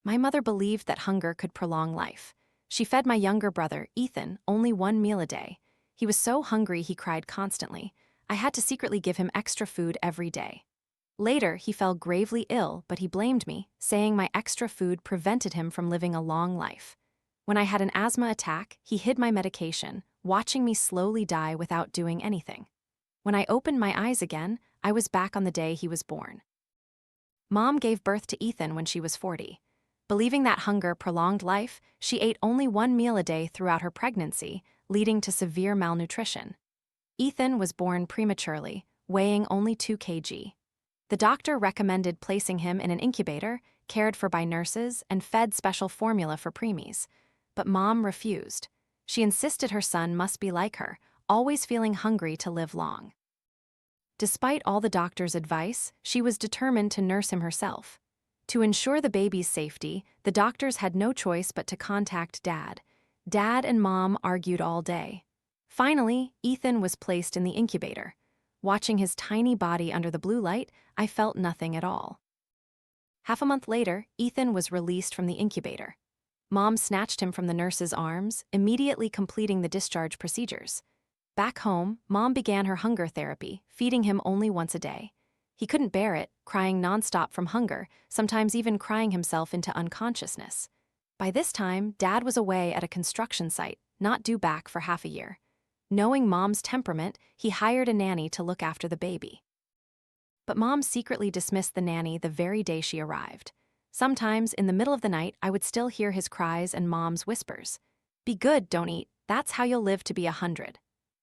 My mother believed that hunger could prolong life. She fed my younger brother, Ethan, only one meal a day. He was so hungry he cried constantly. I had to secretly give him extra food every day. Later, he fell gravely ill, but he blamed me, saying my extra food prevented him from living a long life. When I had an asthma attack, he hid my medication, watching me slowly die without doing anything. When I opened my eyes again, I was back on the day he was born. Mom gave birth to Ethan when she was 40. Believing that hunger prolonged life, she ate only one meal a day throughout her pregnancy, leading to severe malnutrition. Ethan was born prematurely, weighing only 2 kg. The doctor recommended placing him in an incubator, cared for by nurses, and fed special formula for preemies. But Mom refused. She insisted her son must be like her, always feeling hungry to live long. Despite all the doctor's advice, she was determined to nurse him herself. To ensure the baby's safety, the doctors had no choice but to contact Dad. Dad and Mom argued all day. Finally, Ethan was placed in the incubator. Watching his tiny body under the blue light, I felt nothing at all. Half a month later, Ethan was released from the incubator. Mom snatched him from the nurse's arms, immediately completing the discharge procedures. Back home, Mom began her hunger therapy, feeding him only once a day. He couldn't bear it, crying nonstop from hunger, sometimes even crying himself into unconsciousness. By this time, Dad was away at a construction site, not due back for half a year. Knowing Mom's temperament, he hired a nanny to look after the baby. But Mom secretly dismissed the nanny the very day she arrived. Sometimes, in the middle of the night, I would still hear his cries and Mom's whispers. "Be good, don't eat. That's how you'll live to be 100.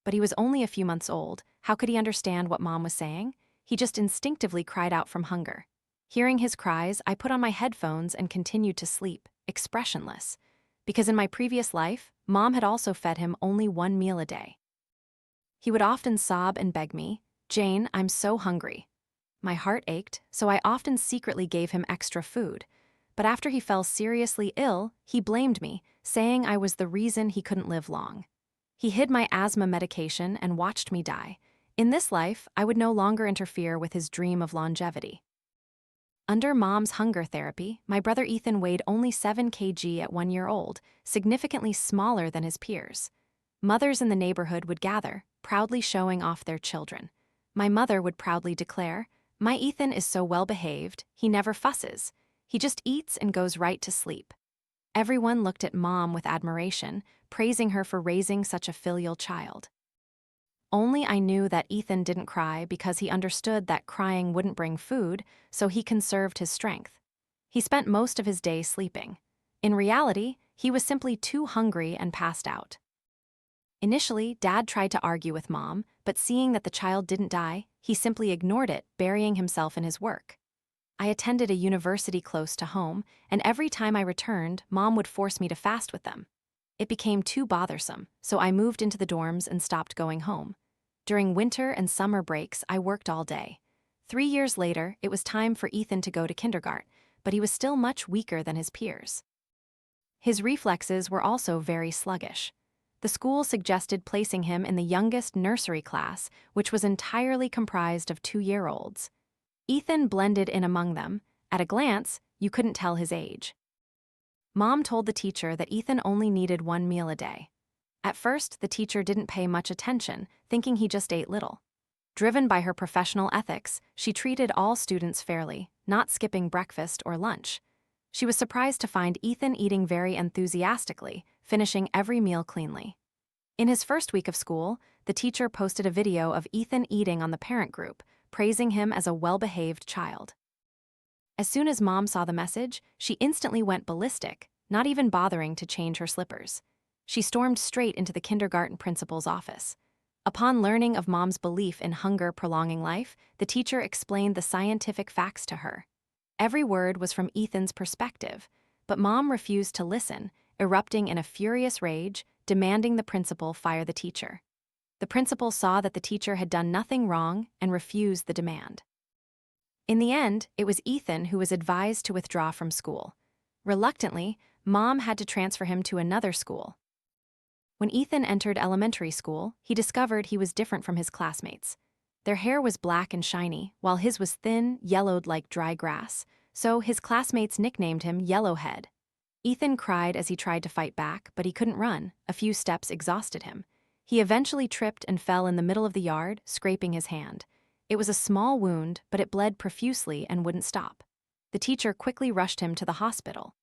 But he was only a few months old. How could he understand what Mom was saying? He just instinctively cried out from hunger. Hearing his cries, I put on my headphones and continued to sleep, expressionless. Because in my previous life, Mom had also fed him only one meal a day. He would often sob and beg me, "Jane, I'm so hungry." My heart ached, so I often secretly gave him extra food. But after he fell seriously ill, he blamed me, saying I was the reason he couldn't live long. He hid my asthma medication and watched me die. In this life, I would no longer interfere with his dream of longevity. Under Mom's hunger therapy, my brother Ethan weighed only 7 kg at 1 year old, significantly smaller than his peers. Mothers in the neighborhood would gather, proudly showing off their children. My mother would proudly declare, "My Ethan is so well behaved, he never fusses. He just eats and goes right to sleep." Everyone looked at Mom with admiration, praising her for raising such a filial child. Only I knew that Ethan didn't cry because he understood that crying wouldn't bring food, so he conserved his strength. He spent most of his day sleeping. In reality, he was simply too hungry and passed out. Initially, Dad tried to argue with Mom, but seeing that the child didn't die, he simply ignored it, burying himself in his work. I attended a university close to home, and every time I returned, Mom would force me to fast with them. It became too bothersome, so I moved into the dorms and stopped going home. During winter and summer breaks, I worked all day. 3 years later, it was time for Ethan to go to kindergarten, but he was still much weaker than his peers. His reflexes were also very sluggish. The school suggested placing him in the youngest nursery class, which was entirely comprised of 2-year-olds. Ethan blended in among them. At a glance, you couldn't tell his age. Mom told the teacher that Ethan only needed one meal a day. At first, the teacher didn't pay much attention, thinking he just ate little. Driven by her professional ethics, she treated all students fairly, not skipping breakfast or lunch. She was surprised to find Ethan eating very enthusiastically, finishing every meal cleanly. In his first week of school, the teacher posted a video of Ethan eating on the parent group, praising him as a well-behaved child. As soon as Mom saw the message, she instantly went ballistic, not even bothering to change her slippers. She stormed straight into the kindergarten principal's office. Upon learning of Mom's belief in hunger prolonging life, the teacher explained the scientific facts to her. Every word was from Ethan's perspective, but Mom refused to listen, erupting in a furious rage, demanding the principal fire the teacher. The principal saw that the teacher had done nothing wrong and refused the demand. In the end, it was Ethan who was advised to withdraw from school. Reluctantly, Mom had to transfer him to another school. When Ethan entered elementary school, he discovered he was different from his classmates. Their hair was black and shiny, while his was thin, yellowed like dry grass, so his classmates nicknamed him Yellowhead. Ethan cried as he tried to fight back, but he couldn't run. A few steps exhausted him. He eventually tripped and fell in the middle of the yard, scraping his hand. It was a small wound, but it bled profusely and wouldn't stop. The teacher quickly rushed him to the hospital.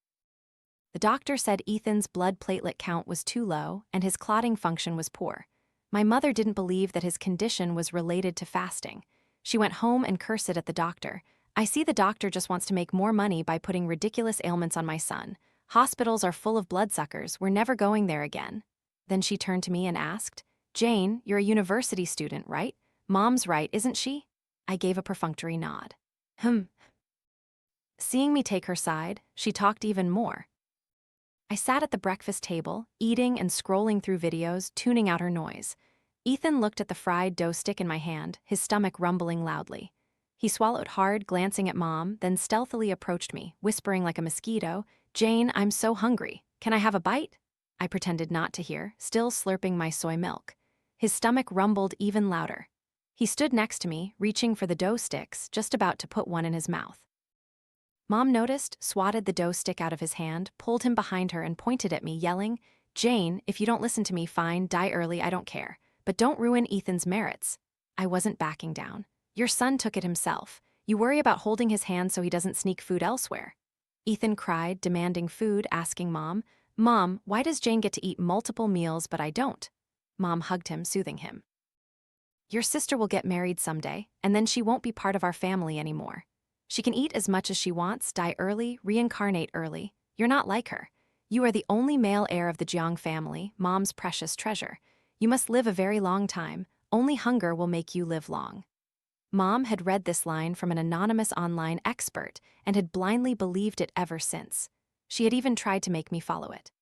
The doctor said Ethan's blood platelet count was too low and his clotting function was poor. My mother didn't believe that his condition was related to fasting. She went home and cursed at the doctor. "I see the doctor just wants to make more money by putting ridiculous ailments on my son. Hospitals are full of bloodsuckers, we're never going there again." Then she turned to me and asked, "Jane, you're a university student, right? Mom's right, isn't she?" I gave a perfunctory nod. Seeing me take her side, she talked even more. I sat at the breakfast table, eating and scrolling through videos, tuning out her noise. Ethan looked at the fried dough stick in my hand, his stomach rumbling loudly. He swallowed hard, glancing at Mom, then stealthily approached me, whispering like a mosquito, "Jane, I'm so hungry. Can I have a bite?" I pretended not to hear, still slurping my soy milk. His stomach rumbled even louder. He stood next to me, reaching for the dough sticks, just about to put one in his mouth. Mom noticed, swatted the dough stick out of his hand, pulled him behind her and pointed at me, yelling, "Jane, if you don't listen to me, fine, die early, I don't care. But don't ruin Ethan's merits." I wasn't backing down. "Your son took it himself. You worry about holding his hand so he doesn't sneak food elsewhere." Ethan cried, demanding food, asking Mom, "Mom, why does Jane get to eat multiple meals but I don't?" Mom hugged him, soothing him. "Your sister will get married someday, and then she won't be part of our family anymore. She can eat as much as she wants, die early, reincarnate early. You're not like her. You are the only male heir of the Jiang family, Mom's precious treasure. You must live a very long time. Only hunger will make you live long." Mom had read this line from an anonymous online expert and had blindly believed it ever since. She had even tried to make me follow it.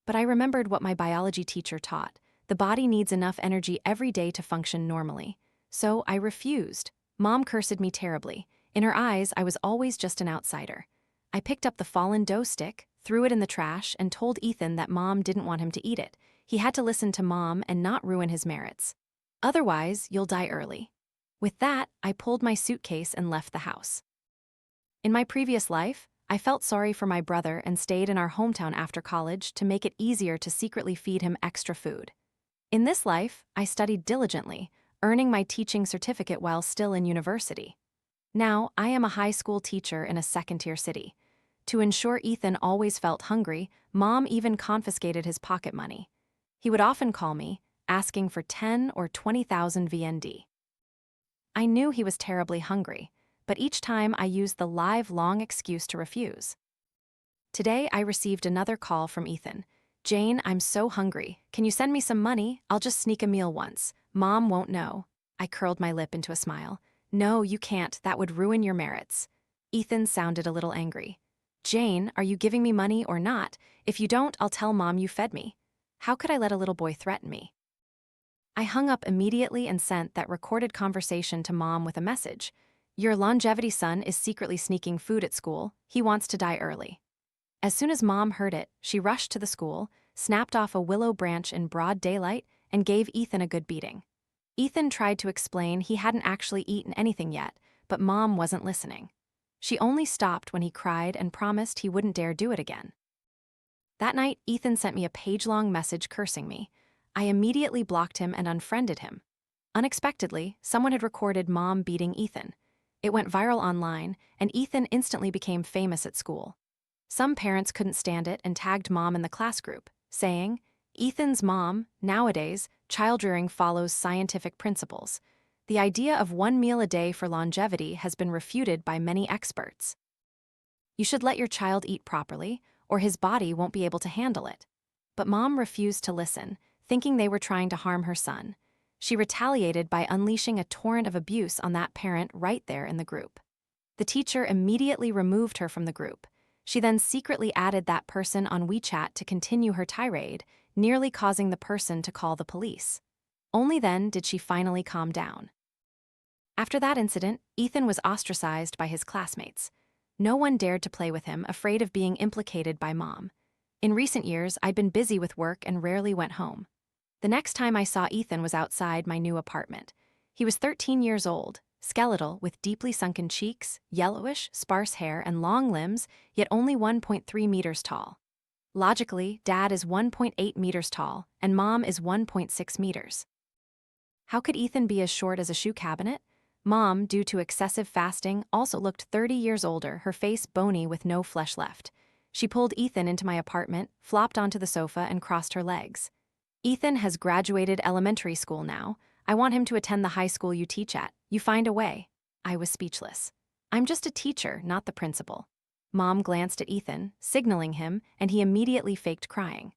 But I remembered what my biology teacher taught. The body needs enough energy every day to function normally. So I refused. Mom cursed me terribly. In her eyes, I was always just an outsider. I picked up the fallen dough stick, threw it in the trash, and told Ethan that Mom didn't want him to eat it. He had to listen to Mom and not ruin his merits. "Otherwise, you'll die early." With that, I pulled my suitcase and left the house. In my previous life, I felt sorry for my brother and stayed in our hometown after college to make it easier to secretly feed him extra food. In this life, I studied diligently, earning my teaching certificate while still in university. Now, I am a high school teacher in a second-tier city. To ensure Ethan always felt hungry, Mom even confiscated his pocket money. He would often call me, asking for 10 or 20,000 VND. I knew he was terribly hungry, but each time I used the live-long excuse to refuse. Today, I received another call from Ethan. "Jane, I'm so hungry. Can you send me some money? I'll just sneak a meal once. Mom won't know." I curled my lip into a smile. "No, you can't. That would ruin your merits." Ethan sounded a little angry. "Jane, are you giving me money or not? If you don't, I'll tell Mom you fed me." How could I let a little boy threaten me? I hung up immediately and sent that recorded conversation to Mom with a message. "Your longevity son is secretly sneaking food at school. He wants to die early." As soon as Mom heard it, she rushed to the school, snapped off a willow branch in broad daylight, and gave Ethan a good beating. Ethan tried to explain he hadn't actually eaten anything yet, but Mom wasn't listening. She only stopped when he cried and promised he wouldn't dare do it again. That night, Ethan sent me a page-long message cursing me. I immediately blocked him and unfriended him. Unexpectedly, someone had recorded Mom beating Ethan. It went viral online, and Ethan instantly became famous at school. Some parents couldn't stand it and tagged Mom in the class group, saying, "Ethan's mom, nowadays, child-rearing follows scientific principles. The idea of 1 meal a day for longevity has been refuted by many experts. You should let your child eat properly, or his body won't be able to handle it." But Mom refused to listen, thinking they were trying to harm her son. She retaliated by unleashing a torrent of abuse on that parent right there in the group. The teacher immediately removed her from the group. She then secretly added that person on WeChat to continue her tirade, nearly causing the person to call the police. Only then did she finally calm down. After that incident, Ethan was ostracized by his classmates. No one dared to play with him, afraid of being implicated by Mom. In recent years, I'd been busy with work and rarely went home. The next time I saw Ethan was outside my new apartment. He was 13 years old, skeletal with deeply sunken cheeks, yellowish, sparse hair, and long limbs, yet only 1.3 meters tall. Logically, Dad is 1.8 meters tall, and Mom is 1.6 meters. How could Ethan be as short as a shoe cabinet? Mom, due to excessive fasting, also looked 30 years older, her face bony with no flesh left. She pulled Ethan into my apartment, flopped onto the sofa, and crossed her legs. Ethan has graduated elementary school now. I want him to attend the high school you teach at. You find a way. I was speechless. I'm just a teacher, not the principal. Mom glanced at Ethan, signaling him, and he immediately faked crying.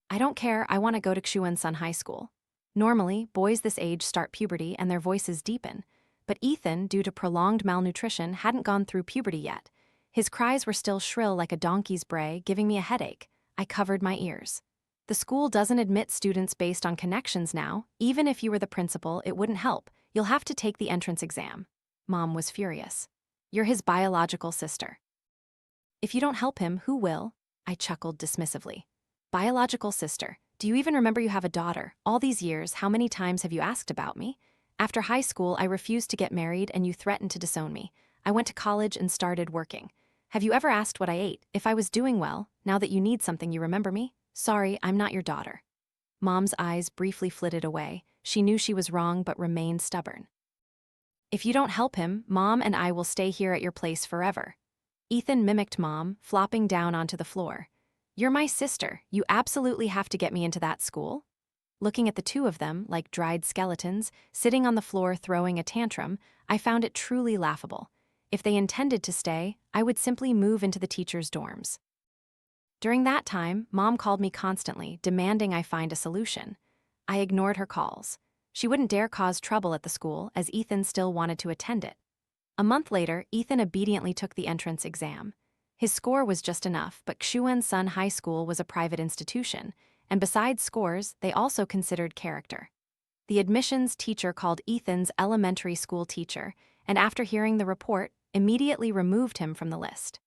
I don't care, I want to go to Xuan High School. Normally, boys this age start puberty and their voices deepen, but Ethan, due to prolonged malnutrition, hadn't gone through puberty yet. His cries were still shrill like a donkey's bray, giving me a headache. I covered my ears. The school doesn't admit students based on connections now. Even if you were the principal, it wouldn't help. You'll have to take the entrance exam. Mom was furious. You're his biological sister. If you don't help him, who will? I chuckled dismissively. Biological sister. Do you even remember you have a daughter? All these years, how many times have you asked about me? After high school, I refused to get married and you threatened to disown me. I went to college and started working. Have you ever asked what I ate? If I was doing well, now that you need something, you remember me? Sorry, I'm not your daughter. Mom's eyes briefly flitted away. She knew she was wrong but remained stubborn. If you don't help him, Mom and I will stay here at your place forever. Ethan mimicked Mom, flopping down onto the floor. You're my sister. You absolutely have to get me into that school? Looking at the two of them, like dried skeletons, sitting on the floor throwing a tantrum, I found it truly laughable. If they intended to stay, I would simply move into the teachers' dorms. During that time, Mom called me constantly, demanding I find a solution. I ignored her calls. She wouldn't dare cause trouble at the school, as Ethan still wanted to attend it. A month later, Ethan obediently took the entrance exam. His score was just enough, but Xuan High School was a private institution, and besides scores, they also considered character. The admissions teacher called Ethan's elementary school teacher, and after hearing the report, immediately removed him from the list.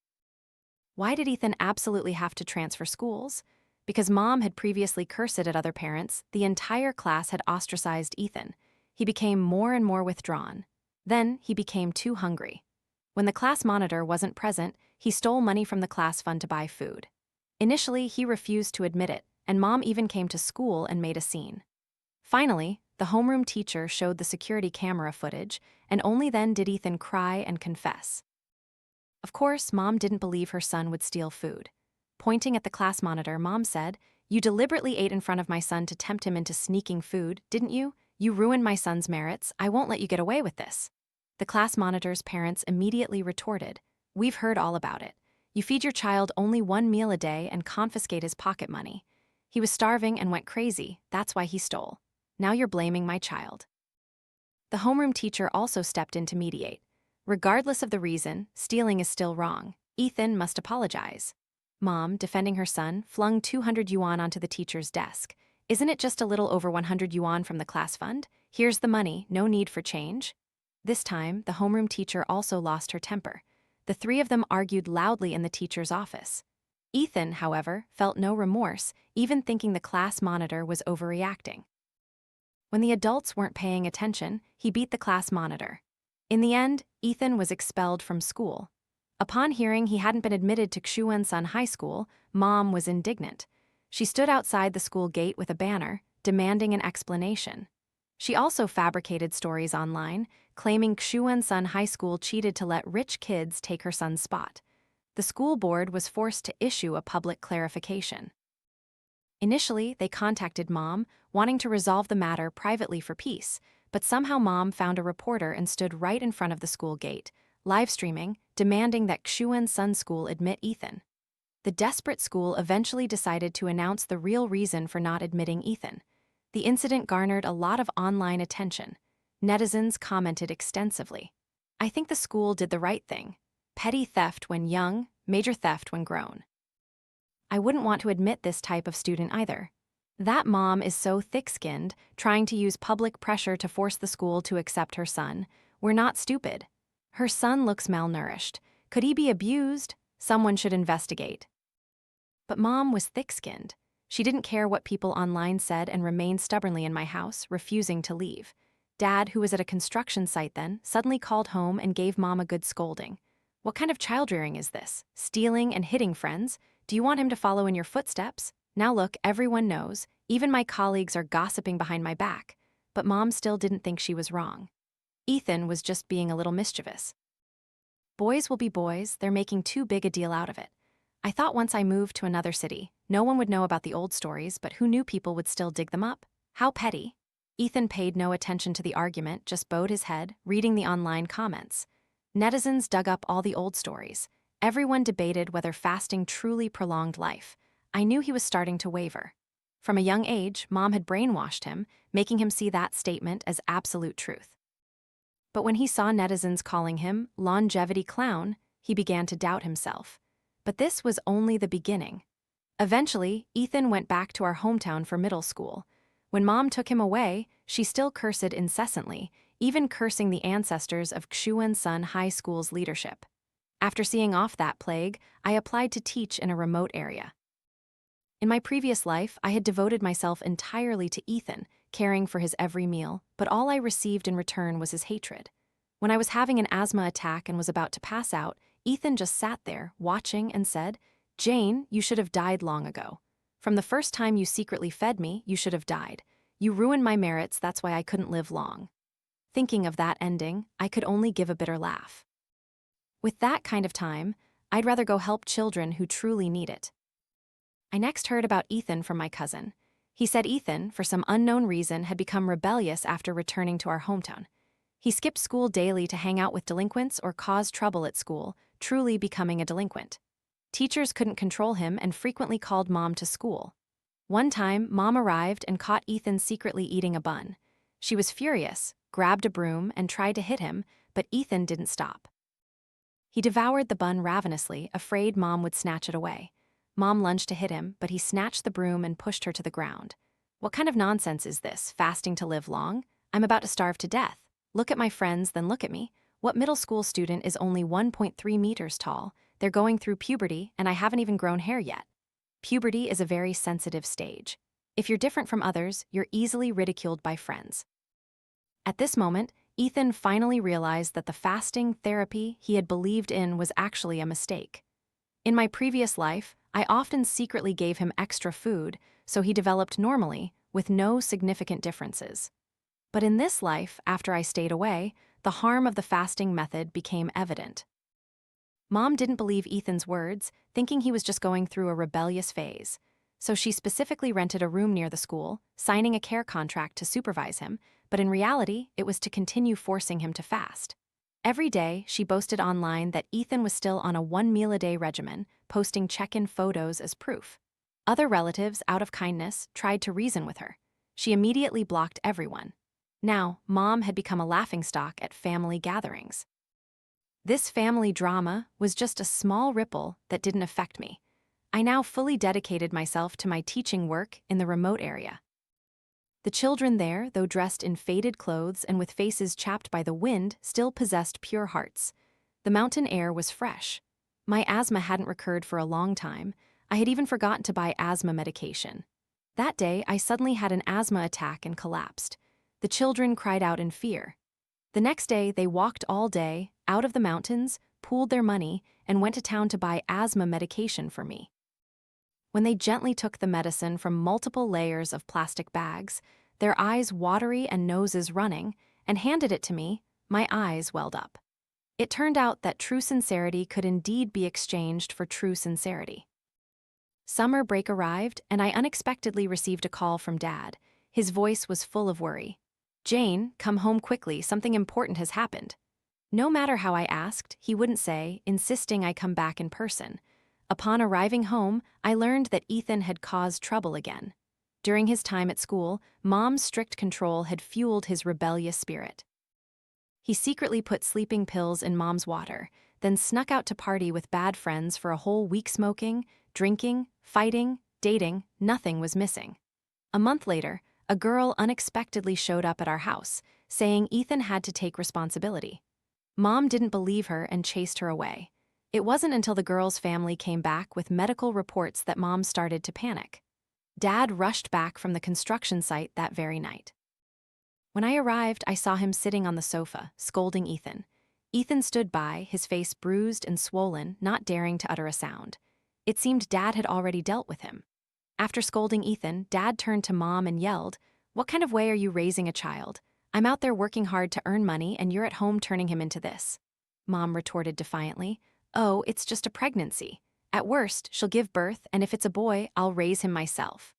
Why did Ethan absolutely have to transfer schools? Because Mom had previously cursed at other parents, the entire class had ostracized Ethan. He became more and more withdrawn. Then, he became too hungry. When the class monitor wasn't present, he stole money from the class fund to buy food. Initially, he refused to admit it, and Mom even came to school and made a scene. Finally, the homeroom teacher showed the security camera footage, and only then did Ethan cry and confess. Of course, Mom didn't believe her son would steal food. Pointing at the class monitor, Mom said, "You deliberately ate in front of my son to tempt him into sneaking food, didn't you? You ruined my son's merits. I won't let you get away with this." The class monitor's parents immediately retorted, "We've heard all about it. You feed your child only one meal a day and confiscate his pocket money. He was starving and went crazy, that's why he stole. Now you're blaming my child." The homeroom teacher also stepped in to mediate. Regardless of the reason, stealing is still wrong. Ethan must apologize. Mom, defending her son, flung 200 yuan onto the teacher's desk. "Isn't it just a little over 100 yuan from the class fund? Here's the money, no need for change." This time, the homeroom teacher also lost her temper. The three of them argued loudly in the teacher's office. Ethan, however, felt no remorse, even thinking the class monitor was overreacting. When the adults weren't paying attention, he beat the class monitor. In the end, Ethan was expelled from school. Upon hearing he hadn't been admitted to Xuan High School, Mom was indignant. She stood outside the school gate with a banner, demanding an explanation. She also fabricated stories online, claiming Xuan High School cheated to let rich kids take her son's spot. The school board was forced to issue a public clarification. Initially, they contacted Mom, wanting to resolve the matter privately for peace, but somehow Mom found a reporter and stood right in front of the school gate, live streaming, demanding that Xuan School admit Ethan. The desperate school eventually decided to announce the real reason for not admitting Ethan. The incident garnered a lot of online attention. Netizens commented extensively. "I think the school did the right thing. Petty theft when young, major theft when grown. I wouldn't want to admit this type of student either. That mom is so thick-skinned, trying to use public pressure to force the school to accept her son. We're not stupid. Her son looks malnourished. Could he be abused? Someone should investigate." But Mom was thick-skinned. She didn't care what people online said and remained stubbornly in my house, refusing to leave. Dad, who was at a construction site then, suddenly called home and gave Mom a good scolding. What kind of child-rearing is this? Stealing and hitting friends? Do you want him to follow in your footsteps? Now look, everyone knows. Even my colleagues are gossiping behind my back. But Mom still didn't think she was wrong. Ethan was just being a little mischievous. Boys will be boys, they're making too big a deal out of it. I thought once I moved to another city, no one would know about the old stories, but who knew people would still dig them up? How petty. Ethan paid no attention to the argument, just bowed his head, reading the online comments. Netizens dug up all the old stories. Everyone debated whether fasting truly prolonged life. I knew he was starting to waver. From a young age, Mom had brainwashed him, making him see that statement as absolute truth. But when he saw netizens calling him longevity clown, he began to doubt himself. But this was only the beginning. Eventually, Ethan went back to our hometown for middle school. When Mom took him away, she still cursed incessantly, even cursing the ancestors of Xuan High School's leadership. After seeing off that plague, I applied to teach in a remote area. In my previous life, I had devoted myself entirely to Ethan, caring for his every meal, but all I received in return was his hatred. When I was having an asthma attack and was about to pass out, Ethan just sat there, watching, and said, "Jane, you should have died long ago. From the first time you secretly fed me, you should have died. You ruined my merits, that's why I couldn't live long." Thinking of that ending, I could only give a bitter laugh. With that kind of time, I'd rather go help children who truly need it. I next heard about Ethan from my cousin. He said Ethan, for some unknown reason, had become rebellious after returning to our hometown. He skipped school daily to hang out with delinquents or cause trouble at school, truly becoming a delinquent. Teachers couldn't control him and frequently called Mom to school. One time, Mom arrived and caught Ethan secretly eating a bun. She was furious, grabbed a broom, and tried to hit him, but Ethan didn't stop. He devoured the bun ravenously, afraid Mom would snatch it away. Mom lunged to hit him, but he snatched the broom and pushed her to the ground. What kind of nonsense is this, fasting to live long? I'm about to starve to death. Look at my friends, then look at me. What middle school student is only 1.3 meters tall? They're going through puberty, and I haven't even grown hair yet. Puberty is a very sensitive stage. If you're different from others, you're easily ridiculed by friends. At this moment, Ethan finally realized that the fasting therapy he had believed in was actually a mistake. In my previous life, I often secretly gave him extra food, so he developed normally, with no significant differences. But in this life, after I stayed away, the harm of the fasting method became evident. Mom didn't believe Ethan's words, thinking he was just going through a rebellious phase. So she specifically rented a room near the school, signing a care contract to supervise him, but in reality, it was to continue forcing him to fast. Every day, she boasted online that Ethan was still on a one-meal-a-day regimen, posting check-in photos as proof. Other relatives, out of kindness, tried to reason with her. She immediately blocked everyone. Now, Mom had become a laughingstock at family gatherings. This family drama was just a small ripple that didn't affect me. I now fully dedicated myself to my teaching work in the remote area. The children there, though dressed in faded clothes and with faces chapped by the wind, still possessed pure hearts. The mountain air was fresh. My asthma hadn't recurred for a long time. I had even forgotten to buy asthma medication. That day, I suddenly had an asthma attack and collapsed. The children cried out in fear. The next day, they walked all day, out of the mountains, pooled their money, and went to town to buy asthma medication for me. When they gently took the medicine from multiple layers of plastic bags, their eyes watery and noses running, and handed it to me, my eyes welled up. It turned out that true sincerity could indeed be exchanged for true sincerity. Summer break arrived, and I unexpectedly received a call from Dad. His voice was full of worry. "Jane, come home quickly, something important has happened." No matter how I asked, he wouldn't say, insisting I come back in person. Upon arriving home, I learned that Ethan had caused trouble again. During his time at school, Mom's strict control had fueled his rebellious spirit. He secretly put sleeping pills in Mom's water, then snuck out to party with bad friends for a whole week smoking, drinking, fighting, dating, nothing was missing. A month later, a girl unexpectedly showed up at our house, saying Ethan had to take responsibility. Mom didn't believe her and chased her away. It wasn't until the girl's family came back with medical reports that Mom started to panic. Dad rushed back from the construction site that very night. When I arrived, I saw him sitting on the sofa, scolding Ethan. Ethan stood by, his face bruised and swollen, not daring to utter a sound. It seemed Dad had already dealt with him. After scolding Ethan, Dad turned to Mom and yelled, "What kind of way are you raising a child? I'm out there working hard to earn money and you're at home turning him into this." Mom retorted defiantly, "Oh, it's just a pregnancy. At worst, she'll give birth, and if it's a boy, I'll raise him myself."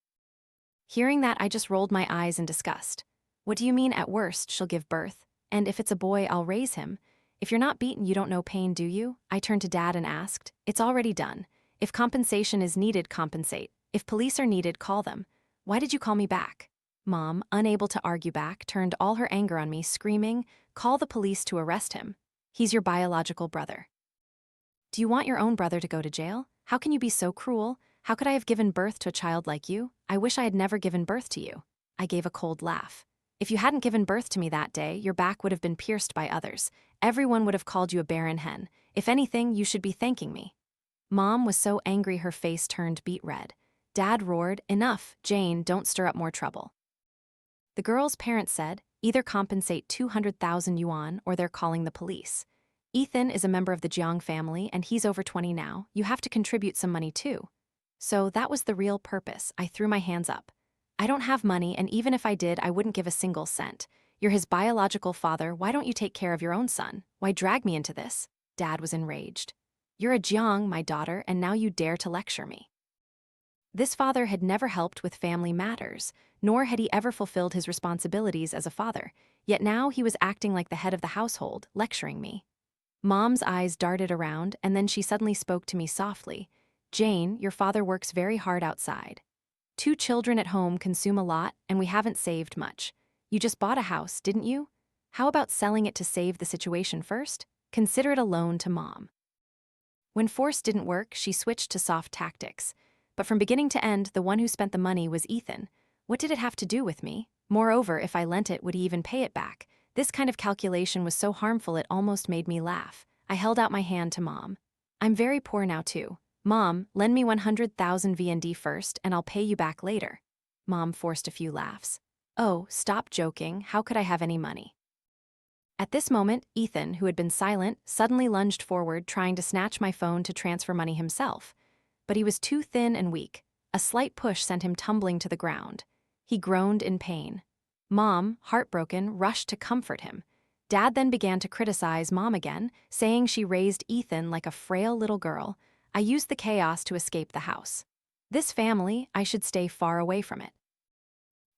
Hearing that, I just rolled my eyes in disgust. What do you mean, at worst, she'll give birth? And if it's a boy, I'll raise him? If you're not beaten, you don't know pain, do you? I turned to Dad and asked. It's already done. If compensation is needed, compensate. If police are needed, call them. Why did you call me back? Mom, unable to argue back, turned all her anger on me, screaming, "Call the police to arrest him. He's your biological brother." Do you want your own brother to go to jail? How can you be so cruel? How could I have given birth to a child like you? I wish I had never given birth to you. I gave a cold laugh. If you hadn't given birth to me that day, your back would have been pierced by others. Everyone would have called you a barren hen. If anything, you should be thanking me. Mom was so angry her face turned beet red. Dad roared, "Enough, Jane, don't stir up more trouble." The girl's parents said, "Either compensate 200,000 yuan or they're calling the police. Ethan is a member of the Jiang family and he's over 20 now. You have to contribute some money too." So that was the real purpose. I threw my hands up. "I don't have money, and even if I did, I wouldn't give a single cent. You're his biological father. Why don't you take care of your own son? Why drag me into this?" Dad was enraged. "You're a Jiang, my daughter, and now you dare to lecture me." This father had never helped with family matters, nor had he ever fulfilled his responsibilities as a father, yet now he was acting like the head of the household, lecturing me. Mom's eyes darted around, and then she suddenly spoke to me softly. "Jane, your father works very hard outside. 2 children at home consume a lot, and we haven't saved much. You just bought a house, didn't you? How about selling it to save the situation first? Consider it a loan to Mom." When force didn't work, she switched to soft tactics. But from beginning to end, the one who spent the money was Ethan. What did it have to do with me? Moreover, if I lent it, would he even pay it back? This kind of calculation was so harmful it almost made me laugh. I held out my hand to Mom. "I'm very poor now too. Mom, lend me 100,000 VND first, and I'll pay you back later." Mom forced a few laughs. "Oh, stop joking. How could I have any money?" At this moment, Ethan, who had been silent, suddenly lunged forward, trying to snatch my phone to transfer money himself. But he was too thin and weak. A slight push sent him tumbling to the ground. He groaned in pain. Mom, heartbroken, rushed to comfort him. Dad then began to criticize Mom again, saying she raised Ethan like a frail little girl. I used the chaos to escape the house. This family, I should stay far away from it.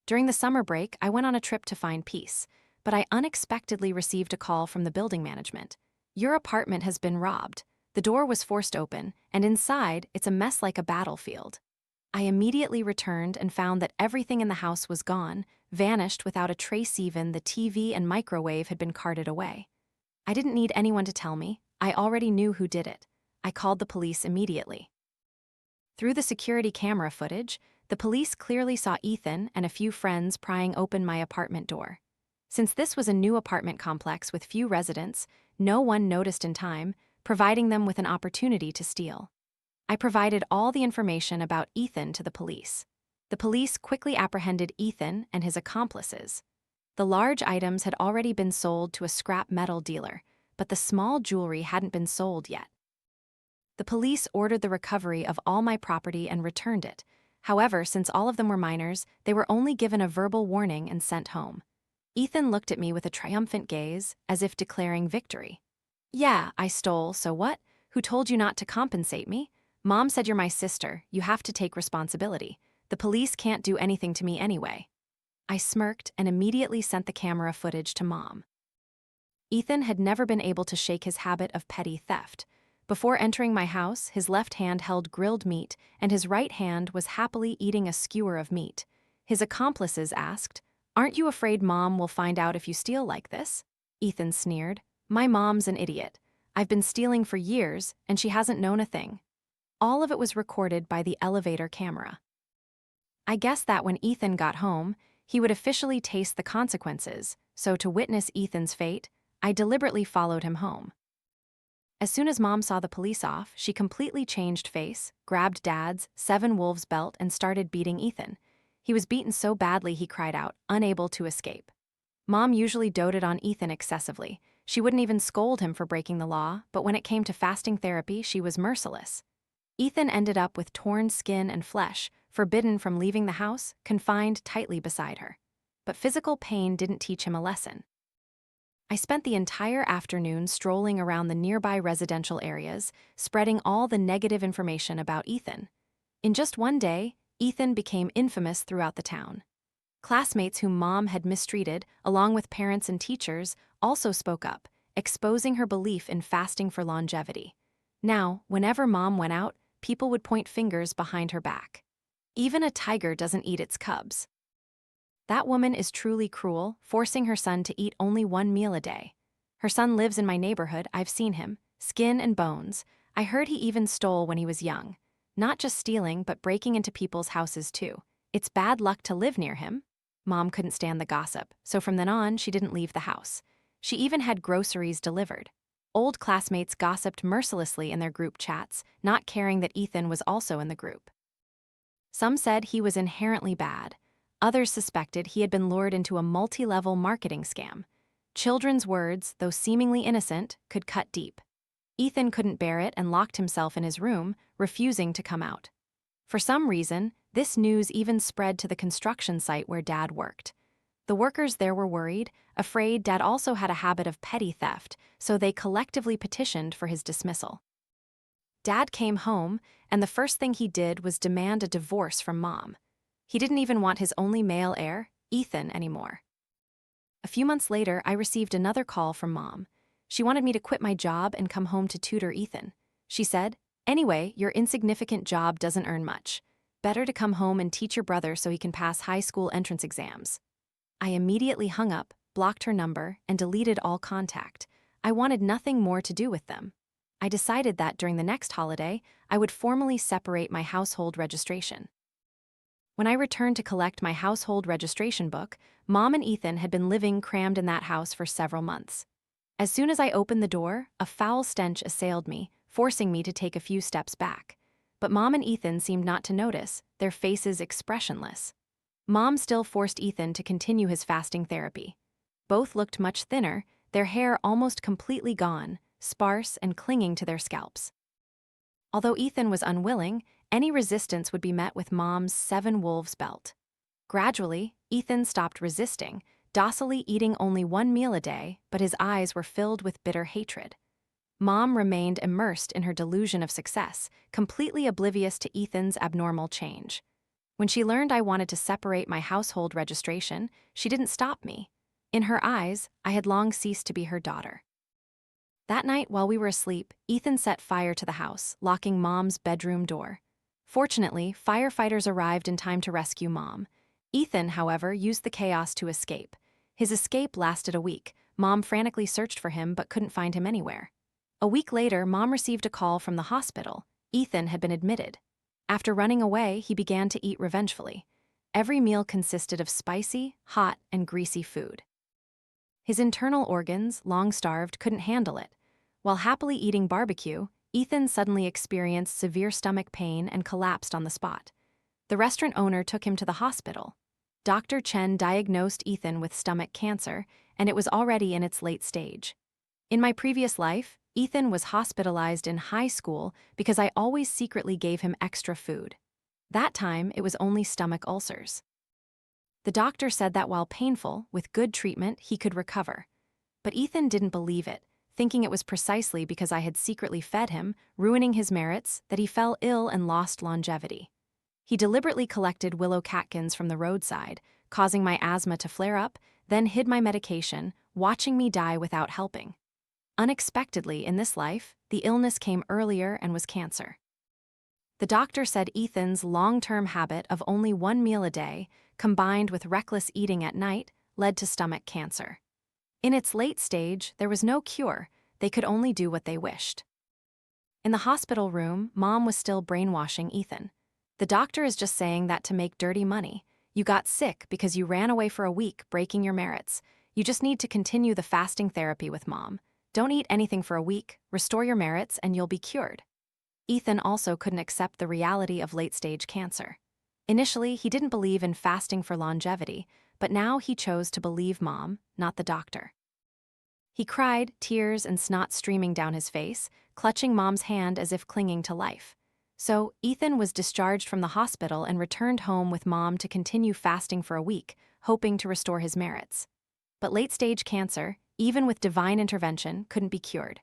During the summer break, I went on a trip to find peace, but I unexpectedly received a call from the building management. "Your apartment has been robbed." The door was forced open, and inside, it's a mess like a battlefield. I immediately returned and found that everything in the house was gone, vanished without a trace. Even the TV and microwave had been carted away. I didn't need anyone to tell me. I already knew who did it. I called the police immediately. Through the security camera footage, the police clearly saw Ethan and a few friends prying open my apartment door. Since this was a new apartment complex with few residents, no one noticed in time, providing them with an opportunity to steal. I provided all the information about Ethan to the police. The police quickly apprehended Ethan and his accomplices. The large items had already been sold to a scrap metal dealer, but the small jewelry hadn't been sold yet. The police ordered the recovery of all my property and returned it. However, since all of them were minors, they were only given a verbal warning and sent home. Ethan looked at me with a triumphant gaze, as if declaring victory. "Yeah, I stole, so what? Who told you not to compensate me? Mom said you're my sister, you have to take responsibility. The police can't do anything to me anyway." I smirked and immediately sent the camera footage to Mom. Ethan had never been able to shake his habit of petty theft. Before entering my house, his left hand held grilled meat, and his right hand was happily eating a skewer of meat. His accomplices asked, "Aren't you afraid Mom will find out if you steal like this?" Ethan sneered, "My mom's an idiot. I've been stealing for years, and she hasn't known a thing." All of it was recorded by the elevator camera. I guessed that when Ethan got home, he would officially taste the consequences, so to witness Ethan's fate, I deliberately followed him home. As soon as Mom saw the police off, she completely changed face, grabbed Dad's 7 Wolves belt and started beating Ethan. He was beaten so badly he cried out, unable to escape. Mom usually doted on Ethan excessively. She wouldn't even scold him for breaking the law, but when it came to fasting therapy, she was merciless. Ethan ended up with torn skin and flesh, forbidden from leaving the house, confined tightly beside her. But physical pain didn't teach him a lesson. I spent the entire afternoon strolling around the nearby residential areas, spreading all the negative information about Ethan. In just one day, Ethan became infamous throughout the town. Classmates whom Mom had mistreated, along with parents and teachers, also spoke up, exposing her belief in fasting for longevity. Now, whenever Mom went out, people would point fingers behind her back. Even a tiger doesn't eat its cubs. That woman is truly cruel, forcing her son to eat only one meal a day. Her son lives in my neighborhood, I've seen him, skin and bones. I heard he even stole when he was young. Not just stealing, but breaking into people's houses too. It's bad luck to live near him. Mom couldn't stand the gossip, so from then on, she didn't leave the house. She even had groceries delivered. Old classmates gossiped mercilessly in their group chats, not caring that Ethan was also in the group. Some said he was inherently bad. Others suspected he had been lured into a multi-level marketing scam. Children's words, though seemingly innocent, could cut deep. Ethan couldn't bear it and locked himself in his room, refusing to come out. For some reason, this news even spread to the construction site where Dad worked. The workers there were worried, afraid Dad also had a habit of petty theft, so they collectively petitioned for his dismissal. Dad came home, and the first thing he did was demand a divorce from Mom. He didn't even want his only male heir, Ethan, anymore. A few months later, I received another call from Mom. She wanted me to quit my job and come home to tutor Ethan. She said, "Anyway, your insignificant job doesn't earn much. Better to come home and teach your brother so he can pass high school entrance exams." I immediately hung up, blocked her number, and deleted all contact. I wanted nothing more to do with them. I decided that during the next holiday, I would formally separate my household registration. When I returned to collect my household registration book, Mom and Ethan had been living crammed in that house for several months. As soon as I opened the door, a foul stench assailed me, forcing me to take a few steps back. But Mom and Ethan seemed not to notice, their faces expressionless. Mom still forced Ethan to continue his fasting therapy. Both looked much thinner, their hair almost completely gone, sparse and clinging to their scalps. Although Ethan was unwilling, any resistance would be met with Mom's 7 wolves belt. Gradually, Ethan stopped resisting, docilely eating only one meal a day, but his eyes were filled with bitter hatred. Mom remained immersed in her delusion of success, completely oblivious to Ethan's abnormal change. When she learned I wanted to separate my household registration, she didn't stop me. In her eyes, I had long ceased to be her daughter. That night, while we were asleep, Ethan set fire to the house, locking Mom's bedroom door. Fortunately, firefighters arrived in time to rescue Mom. Ethan, however, used the chaos to escape. His escape lasted a week. Mom frantically searched for him but couldn't find him anywhere. A week later, Mom received a call from the hospital. Ethan had been admitted. After running away, he began to eat revengefully. Every meal consisted of spicy, hot, and greasy food. His internal organs, long starved, couldn't handle it. While happily eating barbecue, Ethan suddenly experienced severe stomach pain and collapsed on the spot. The restaurant owner took him to the hospital. Dr. Chen diagnosed Ethan with stomach cancer, and it was already in its late stage. In my previous life, Ethan was hospitalized in high school because I always secretly gave him extra food. That time, it was only stomach ulcers. The doctor said that while painful, with good treatment, he could recover. But Ethan didn't believe it, thinking it was precisely because I had secretly fed him, ruining his merits, that he fell ill and lost longevity. He deliberately collected willow catkins from the roadside, causing my asthma to flare up, then hid my medication, watching me die without helping. Unexpectedly, in this life, the illness came earlier and was cancer. The doctor said Ethan's long-term habit of only one meal a day, combined with reckless eating at night, led to stomach cancer. In its late stage, there was no cure. They could only do what they wished. In the hospital room, Mom was still brainwashing Ethan. "The doctor is just saying that to make dirty money. You got sick because you ran away for a week, breaking your merits. You just need to continue the fasting therapy with Mom. Don't eat anything for a week, restore your merits, and you'll be cured." Ethan also couldn't accept the reality of late-stage cancer. Initially, he didn't believe in fasting for longevity, but now he chose to believe Mom, not the doctor. He cried, tears and snot streaming down his face, clutching Mom's hand as if clinging to life. So, Ethan was discharged from the hospital and returned home with Mom to continue fasting for a week, hoping to restore his merits. But late-stage cancer, even with divine intervention, couldn't be cured.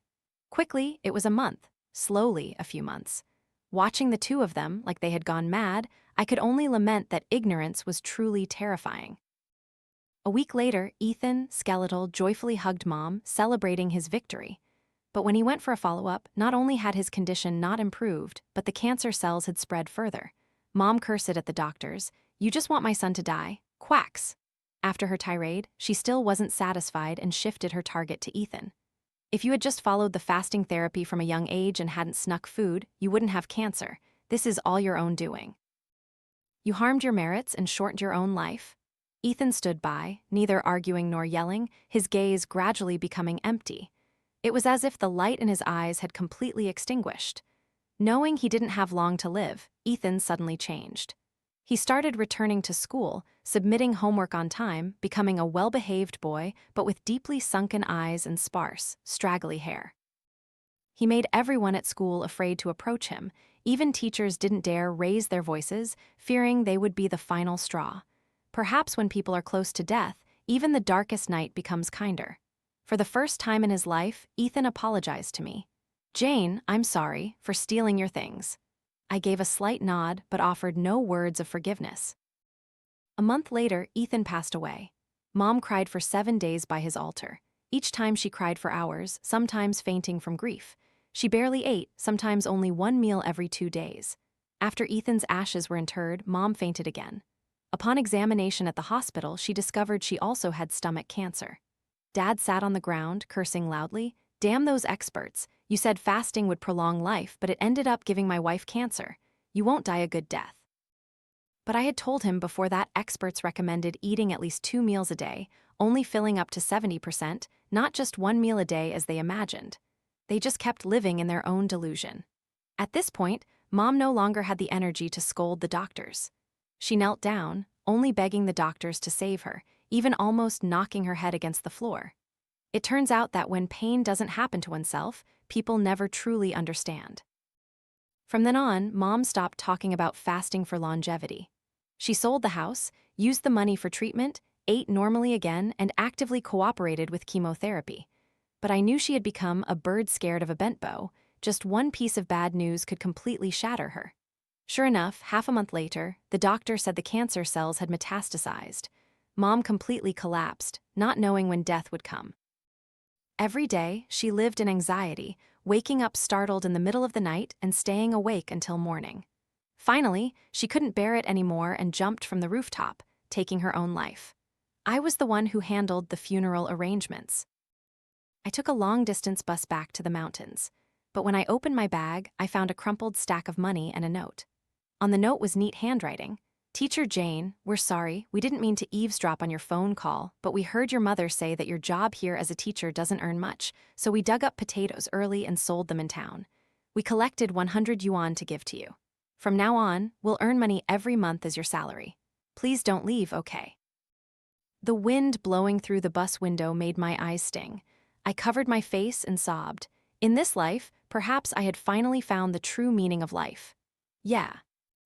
Quickly, it was a month, slowly a few months. Watching the two of them, like they had gone mad, I could only lament that ignorance was truly terrifying. A week later, Ethan, skeletal, joyfully hugged Mom, celebrating his victory. But when he went for a follow-up, not only had his condition not improved, but the cancer cells had spread further. Mom cursed at the doctors. "You just want my son to die. Quacks." After her tirade, she still wasn't satisfied and shifted her target to Ethan. "If you had just followed the fasting therapy from a young age and hadn't snuck food, you wouldn't have cancer. This is all your own doing. You harmed your merits and shortened your own life." Ethan stood by, neither arguing nor yelling, his gaze gradually becoming empty. It was as if the light in his eyes had completely extinguished. Knowing he didn't have long to live, Ethan suddenly changed. He started returning to school, submitting homework on time, becoming a well-behaved boy, but with deeply sunken eyes and sparse, straggly hair. He made everyone at school afraid to approach him. Even teachers didn't dare raise their voices, fearing they would be the final straw. Perhaps when people are close to death, even the darkest night becomes kinder. For the first time in his life, Ethan apologized to me. "Jane, I'm sorry for stealing your things." I gave a slight nod but offered no words of forgiveness. A month later, Ethan passed away. Mom cried for 7 days by his altar. Each time she cried for hours, sometimes fainting from grief. She barely ate, sometimes only one meal every 2 days. After Ethan's ashes were interred, Mom fainted again. Upon examination at the hospital, she discovered she also had stomach cancer. Dad sat on the ground, cursing loudly. "Damn those experts. You said fasting would prolong life, but it ended up giving my wife cancer. You won't die a good death." But I had told him before that experts recommended eating at least 2 meals a day, only filling up to 70%, not just 1 meal a day as they imagined. They just kept living in their own delusion. At this point, Mom no longer had the energy to scold the doctors. She knelt down, only begging the doctors to save her, even almost knocking her head against the floor. It turns out that when pain doesn't happen to oneself, people never truly understand. From then on, Mom stopped talking about fasting for longevity. She sold the house, used the money for treatment, ate normally again, and actively cooperated with chemotherapy. But I knew she had become a bird scared of a bent bow. Just one piece of bad news could completely shatter her. Sure enough, half a month later, the doctor said the cancer cells had metastasized. Mom completely collapsed, not knowing when death would come. Every day, she lived in anxiety, waking up startled in the middle of the night and staying awake until morning. Finally, she couldn't bear it anymore and jumped from the rooftop, taking her own life. I was the one who handled the funeral arrangements. I took a long-distance bus back to the mountains, but when I opened my bag, I found a crumpled stack of money and a note. On the note was neat handwriting. "Teacher Jane, we're sorry, we didn't mean to eavesdrop on your phone call, but we heard your mother say that your job here as a teacher doesn't earn much, so we dug up potatoes early and sold them in town. We collected 100 yuan to give to you. From now on, we'll earn money every month as your salary. Please don't leave, okay?" The wind blowing through the bus window made my eyes sting. I covered my face and sobbed. In this life, perhaps I had finally found the true meaning of life. Yeah,